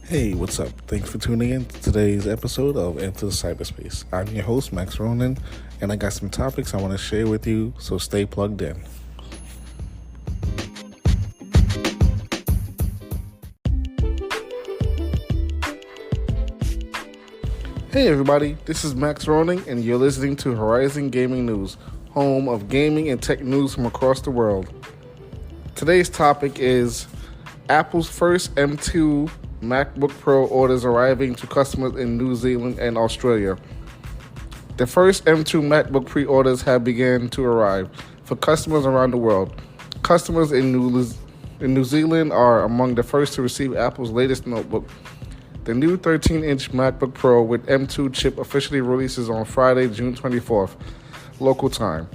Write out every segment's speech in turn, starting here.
Hey, what's up? Thanks for tuning in to today's episode of Into Cyberspace. I'm your host, Max Ronan, and I got some topics I want to share with you, so stay plugged in. Hey, everybody, this is Max Ronan, and you're listening to Horizon Gaming News, home of gaming and tech news from across the world. Today's topic is Apple's first M2 MacBook Pro orders arriving to customers in New Zealand and Australia. The first M2 MacBook pre-orders have begun to arrive for customers around the world. Customers in New Zealand are among the first to receive Apple's latest notebook. The new 13-inch MacBook Pro with M2 chip officially releases on Friday, June 24th, local time.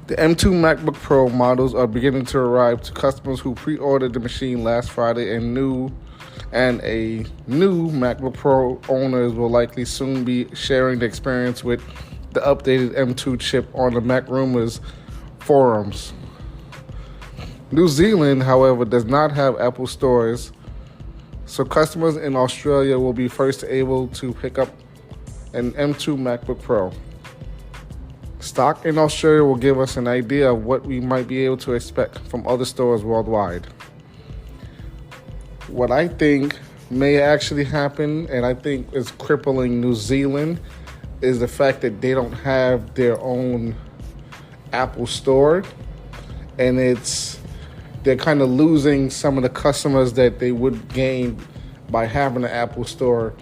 The M2 MacBook Pro models are beginning to arrive to customers who pre-ordered the machine last Friday, and a new MacBook Pro owners will likely soon be sharing the experience with the updated M2 chip on the Mac Rumors forums. New Zealand, however, does not have Apple stores, so customers in Australia will be first able to pick up an M2 MacBook Pro. Stock in Australia will give us an idea of what we might be able to expect from other stores worldwide. What I think may actually happen, and I think is crippling New Zealand, is the fact that they don't have their own Apple store, and they're kind of losing some of the customers that they would gain by having an Apple store.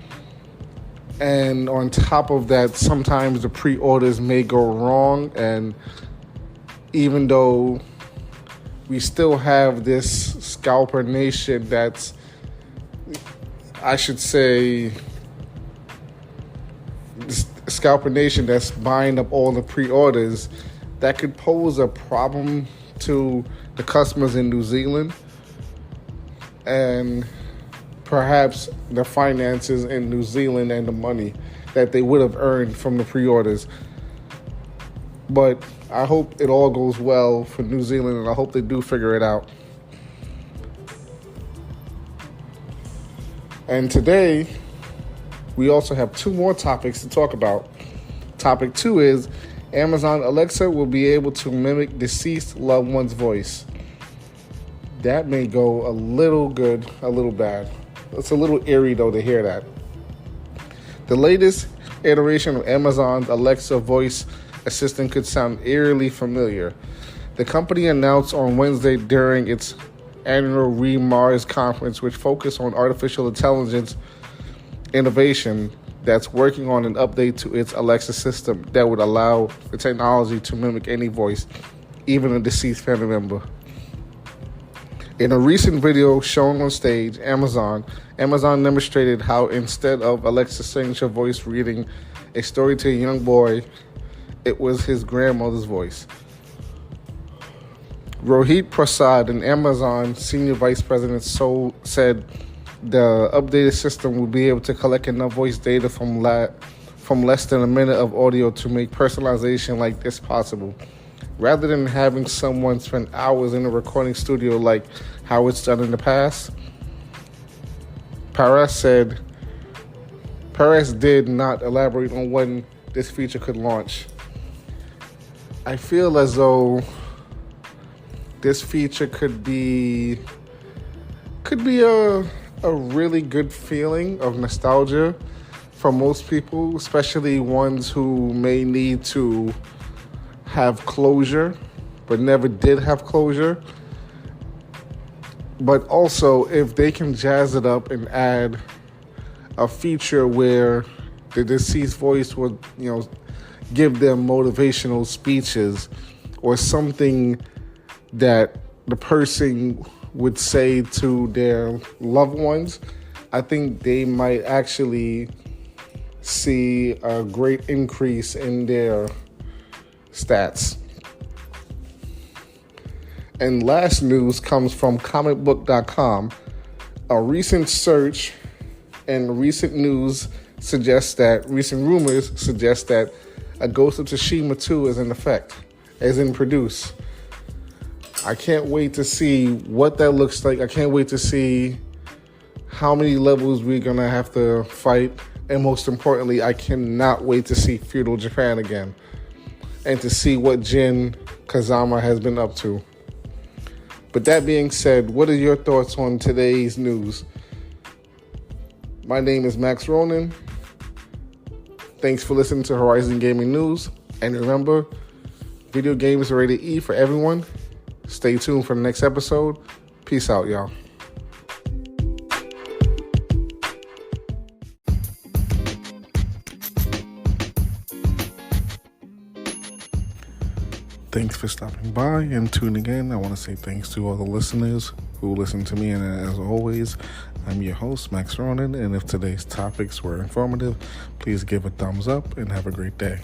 And on top of that, sometimes the pre-orders may go wrong, and even though we still have this scalper nation that's, I should say, this scalper nation that's buying up all the pre-orders, that could pose a problem to the customers in New Zealand and perhaps the finances in New Zealand and the money that they would have earned from the pre-orders. But I hope it all goes well for New Zealand, and I hope they do figure it out. And today, we also have two more topics to talk about. Topic 2 is Amazon Alexa will be able to mimic deceased loved one's voice. That may go a little good, a little bad. It's a little eerie, though, to hear that. The latest iteration of Amazon's Alexa voice assistant could sound eerily familiar. The company announced on Wednesday during its annual Re-Mars conference, which focused on artificial intelligence innovation, that's working on an update to its Alexa system that would allow the technology to mimic any voice, even a deceased family member. In a recent video shown on stage, Amazon demonstrated how instead of Alexa's signature voice reading a story to a young boy, it was his grandmother's voice. Rohit Prasad, an Amazon senior vice president, said the updated system will be able to collect enough voice data from less than a minute of audio to make personalization like this possible, rather than having someone spend hours in a recording studio like how it's done in the past. Paras did not elaborate on when this feature could launch. I feel as though this feature could be a really good feeling of nostalgia for most people, especially ones who may need to have closure but never did have closure. But also, if they can jazz it up and add a feature where the deceased voice would, give them motivational speeches or something that the person would say to their loved ones, I think they might actually see a great increase in their stats. And last news comes from comicbook.com. A recent search and recent rumors suggest that a Ghost of Tsushima 2 is in effect, as in produce. I can't wait to see what that looks like. I can't wait to see how many levels we're going to have to fight. And most importantly, I cannot wait to see feudal Japan again and to see what Jin Kazama has been up to. But that being said, what are your thoughts on today's news? My name is Max Ronan. Thanks for listening to Horizon Gaming News. And remember, video games are rated E for everyone. Stay tuned for the next episode. Peace out, y'all. Thanks for stopping by and tuning in. I want to say thanks to all the listeners who listen to me. And as always, I'm your host, Max Ronan. And if today's topics were informative, please give a thumbs up and have a great day.